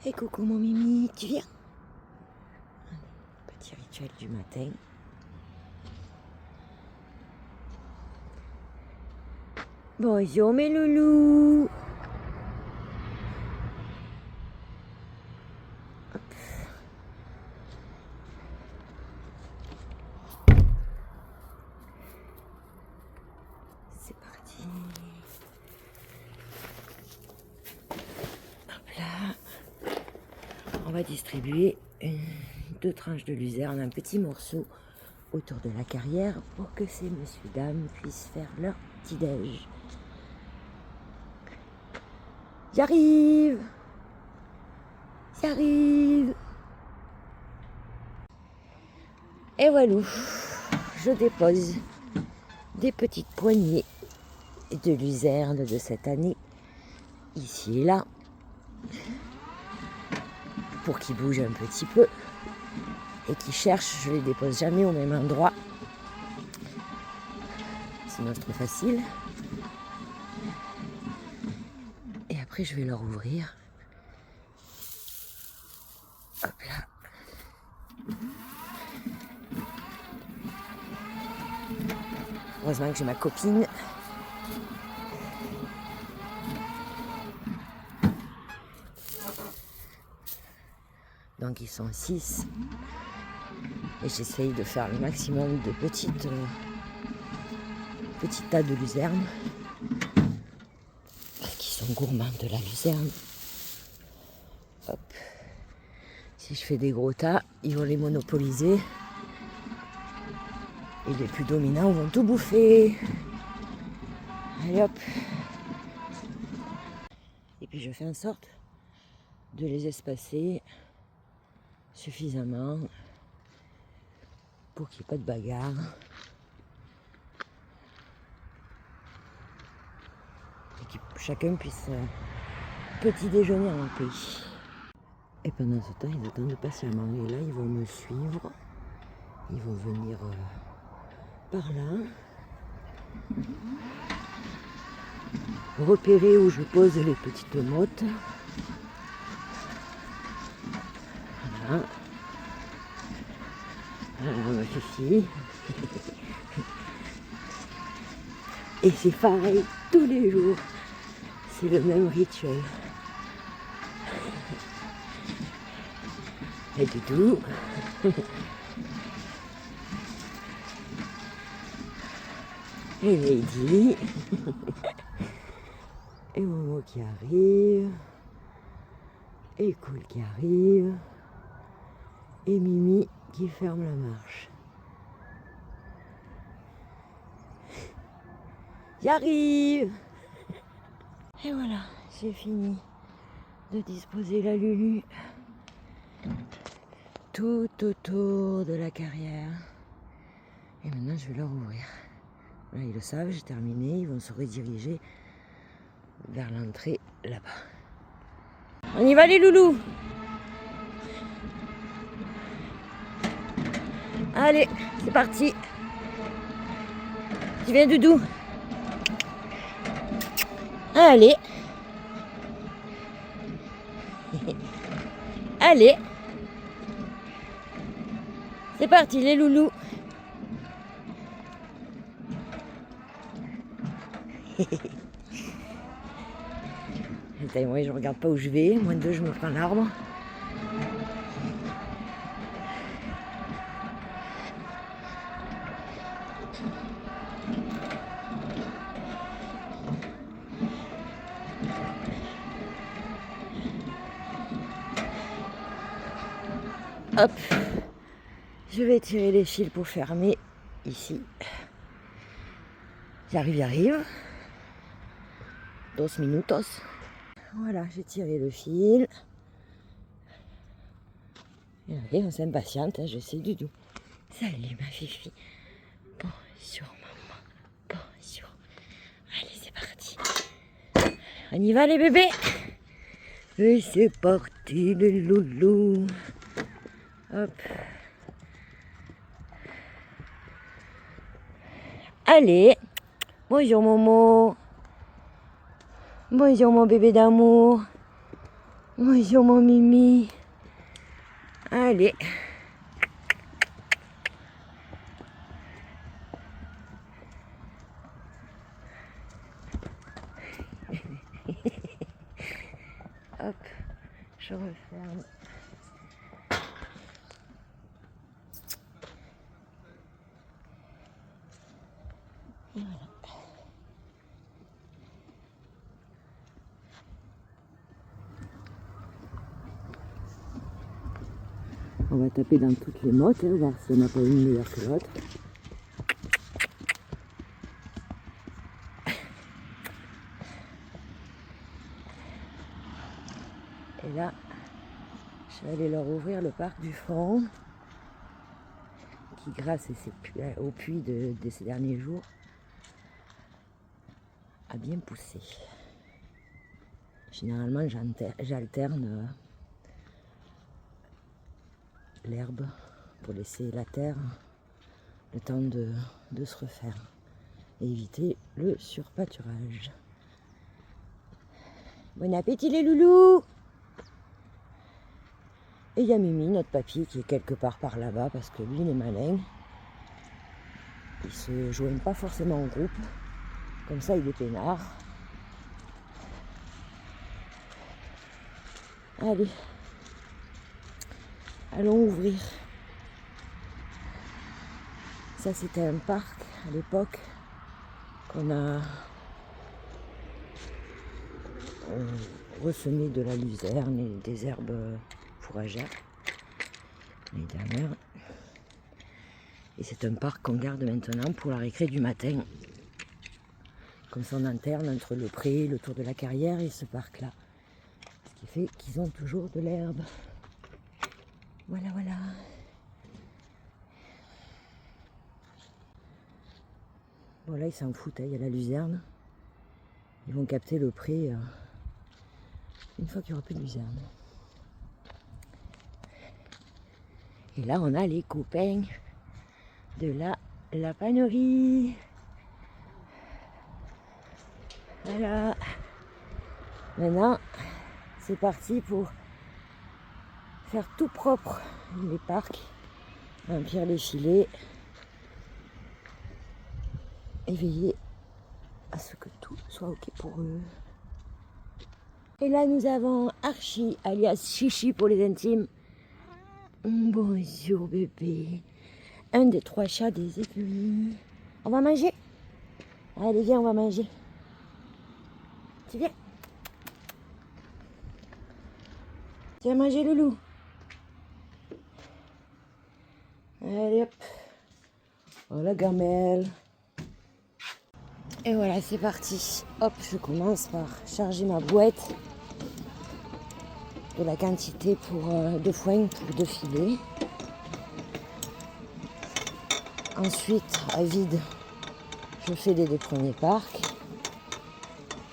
Et coucou mon Mimi, tu viens? Petit rituel du matin. Bonjour mes loulous. Hop. C'est parti. Hop là. On va distribuer 2 tranches de luzerne, un petit morceau autour de la carrière pour que ces messieurs dames puissent faire leur petit déj. J'arrive. Et voilà, je dépose des petites poignées de luzerne de cette année, ici et là, pour qu'ils bougent un petit peu et qu'ils cherchent. Je les dépose jamais au même endroit, sinon c'est trop facile. Et après je vais leur ouvrir. Hop là. Heureusement que j'ai ma copine. Donc ils sont 6. Et j'essaye de faire le maximum de petits tas de luzerne. Parce qu'ils sont gourmands de la luzerne. Hop. Si je fais des gros tas, ils vont les monopoliser. Et les plus dominants vont tout bouffer. Allez hop. Et puis je fais en sorte de les espacer suffisamment pour qu'il n'y ait pas de bagarre. Et que chacun puisse petit déjeuner en paix. Et pendant ce temps, ils attendent patiemment. Et là, ils vont me suivre. Ils vont venir par là. Repérer où je pose les petites mottes. Voilà. Voilà ma fifi. Et c'est pareil tous les jours. C'est le même rituel. Et Doudou. Et Lady. Et Momo qui arrive. Et Cool qui arrive. Et Mimi qui ferme la marche. J'arrive. Et voilà, j'ai fini de disposer la Lulu tout autour de la carrière. Et maintenant, je vais leur ouvrir. Là, ils le savent, j'ai terminé. Ils vont se rediriger vers l'entrée là-bas. On y va les loulous. Allez, c'est parti. Tu viens Doudou? Allez. Allez. C'est parti les loulous. Moi je regarde pas où je vais, moins de 2 je me prends l'arbre. Hop, je vais tirer les fils pour fermer ici. J'arrive. 2 minutos. Voilà, j'ai tiré le fil. Et allez, on s'impatiente, je sais Doudou. Salut ma fifi. Bonjour maman. Bonjour. Allez, c'est parti. On y va les bébés. Et c'est parti les loulous. Hop. Allez. Bonjour Momo. Bonjour mon bébé d'amour. Bonjour mon Mimi. Allez. Hop, je referme. Et voilà. On va taper dans toutes les mottes, voir si on n'a pas une meilleure que l'autre. Et là, je vais aller leur ouvrir le parc du fond, qui grâce au puits de ces derniers jours, a bien poussé. Généralement, j'alterne l'herbe pour laisser la terre le temps de se refaire et éviter le surpâturage. Bon appétit les loulous! Et il y a Mimi, notre papy, qui est quelque part par là-bas parce que lui il est malin. Il se joigne pas forcément en groupe, comme ça il est peinard. Allez, allons ouvrir. Ça c'était un parc à l'époque qu'on a ressemé de la luzerne et des herbes fourragères l'année dernière. Et c'est un parc qu'on garde maintenant pour la récré du matin. Comme ça on alterne entre le pré, le tour de la carrière et ce parc-là. Ce qui fait qu'ils ont toujours de l'herbe. Voilà, voilà. Bon là ils s'en foutent, il y a la luzerne. Ils vont capter le pré une fois qu'il n'y aura plus de luzerne. Et là on a les copains de la panerie. Voilà. Maintenant c'est parti pour faire tout propre les parcs, remplir les filets et veiller à ce que tout soit ok pour eux. Et là nous avons Archie alias Chichi pour les intimes. Bonjour bébé. Un des 3 chats des écuries. On va manger? Allez viens, on va manger. Tu viens? Tu vas manger loulou? Allez hop. Oh la gamelle. Et voilà, c'est parti. Hop, je commence par charger ma boîte de la quantité de foin pour 2 filets. Ensuite, à vide, je fais les 2 premiers parcs.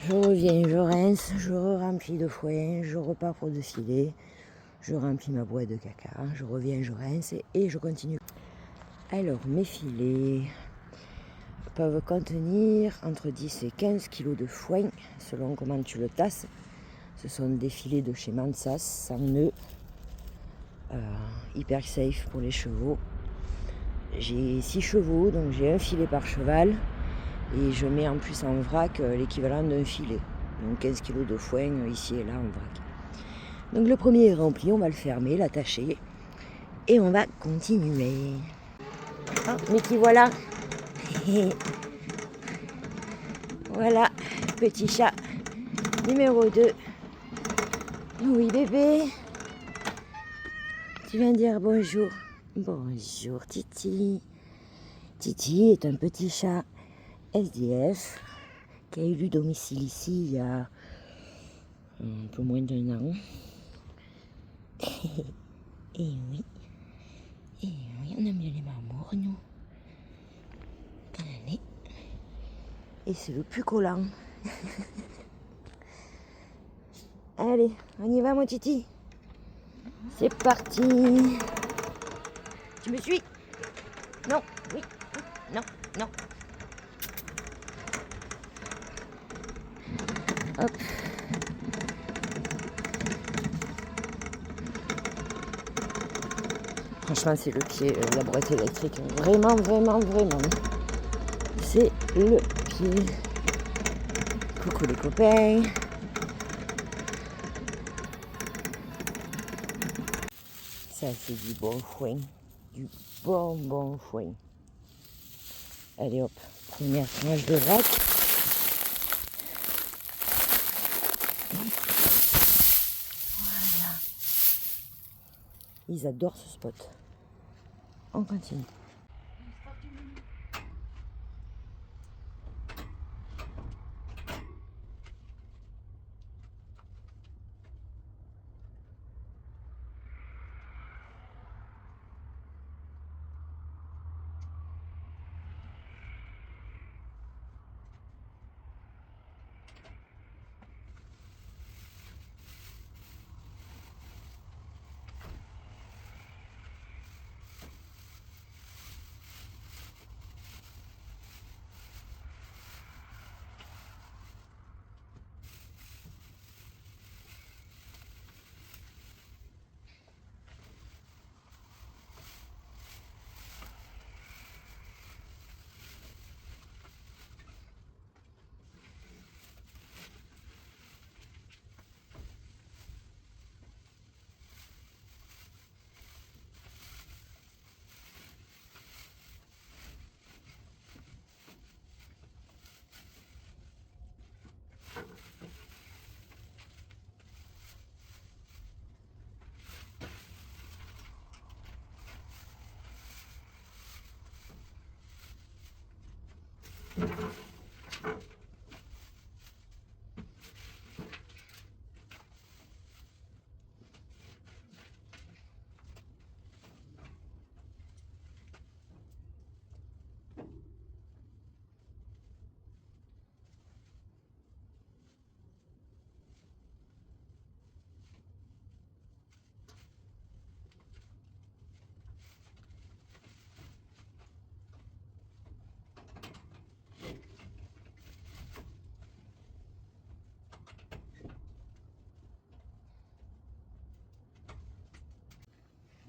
Je reviens, je rince, je remplis de foin, je repars pour 2 filets. Je remplis ma boîte de caca, je reviens, je rince et je continue. Alors, mes filets peuvent contenir entre 10 et 15 kg de foin, selon comment tu le tasses. Ce sont des filets de chez Mansas, sans nœud, hyper safe pour les chevaux. J'ai 6 chevaux, donc j'ai un filet par cheval. Et je mets en plus en vrac l'équivalent d'un filet. Donc 15 kg de foin ici et là en vrac. Donc le premier est rempli, on va le fermer, l'attacher. Et on va continuer. Oh, mais qui voilà. Voilà, petit chat numéro 2. Oui bébé. Tu viens dire bonjour. Bonjour Titi. Titi est un petit chat SDF qui a eu domicile ici il y a un peu moins d'1 an. Et oui, on aime bien les marmots, nous. Allez. Et c'est le plus collant. Allez, on y va mon Titi. C'est parti. Tu me suis? Non, oui, non, non. Hop. franchement, c'est le pied, la brouette électrique. Vraiment, vraiment, vraiment. C'est le pied. Coucou les copains. Ça, c'est du bon foin. Du bon foin. Allez hop, première tranche de vrac. Voilà. Ils adorent ce spot. On continue.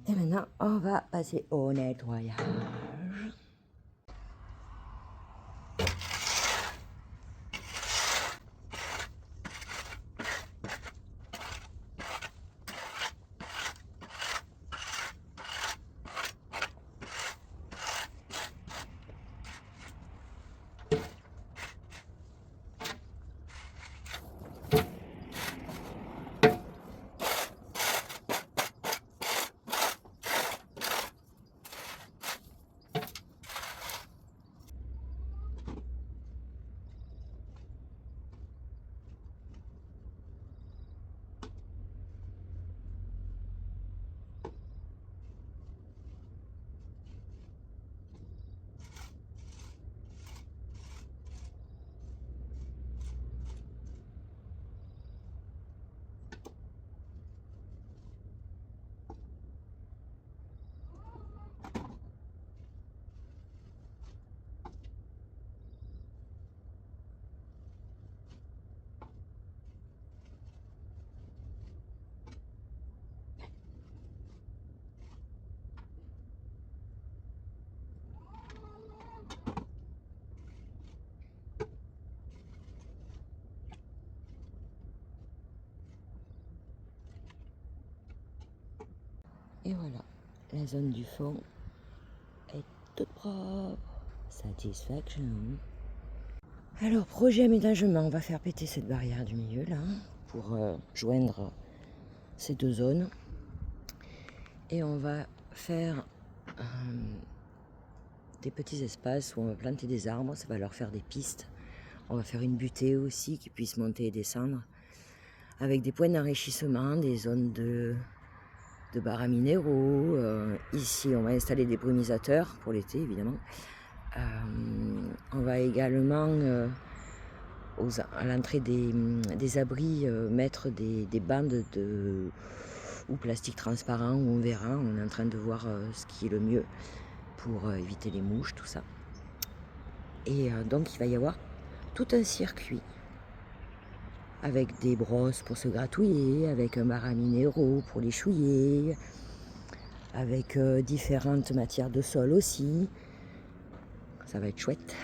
Et maintenant, on va passer au nettoyage. Et voilà, la zone du fond est toute propre. Satisfaction. Alors, projet aménagement, on va faire péter cette barrière du milieu là, pour joindre ces deux zones. Et on va faire des petits espaces où on va planter des arbres, ça va leur faire des pistes. On va faire une butée aussi qui puisse monter et descendre, avec des points d'enrichissement, des zones de bars à minéraux. Ici, on va installer des brumisateurs pour l'été, évidemment. On va également, à l'entrée des abris, mettre des bandes ou plastique transparent, où on verra. On est en train de voir ce qui est le mieux pour éviter les mouches, tout ça. Et donc, il va y avoir tout un circuit avec des brosses pour se gratouiller, avec un bar à minéraux pour les chouiller, avec différentes matières de sol aussi. Ça va être chouette.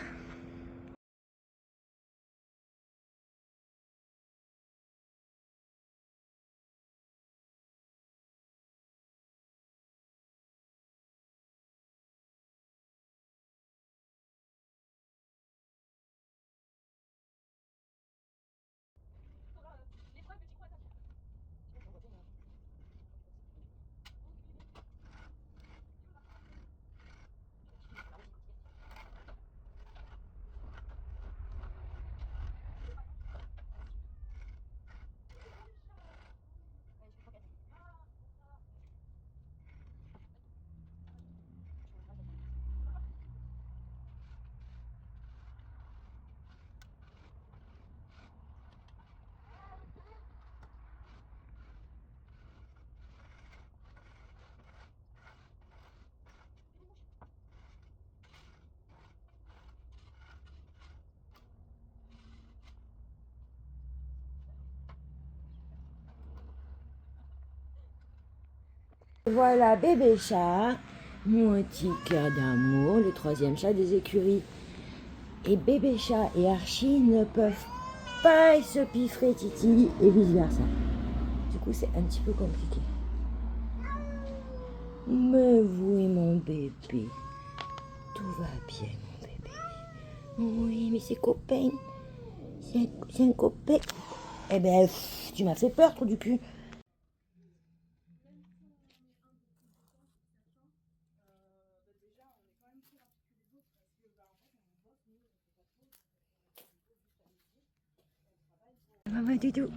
Voilà bébé chat, mon petit cœur d'amour, le troisième chat des écuries. Et bébé chat et Archie ne peuvent pas se piffrer Titi et vice versa. Du coup c'est un petit peu compliqué. Mais oui mon bébé, tout va bien mon bébé. Oui mais c'est copain, c'est un copain. Eh ben tu m'as fait peur trou du cul. Maman Doudou.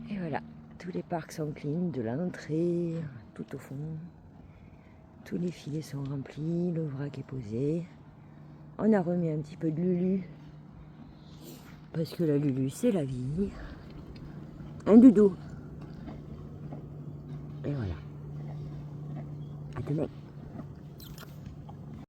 Et voilà, tous les parcs sont clean, de l'entrée, tout au fond. Tous les filets sont remplis, le vrac est posé. On a remis un petit peu de Lulu. Parce que la Lulu, c'est la vie. Un doudou. Et voilà. À demain.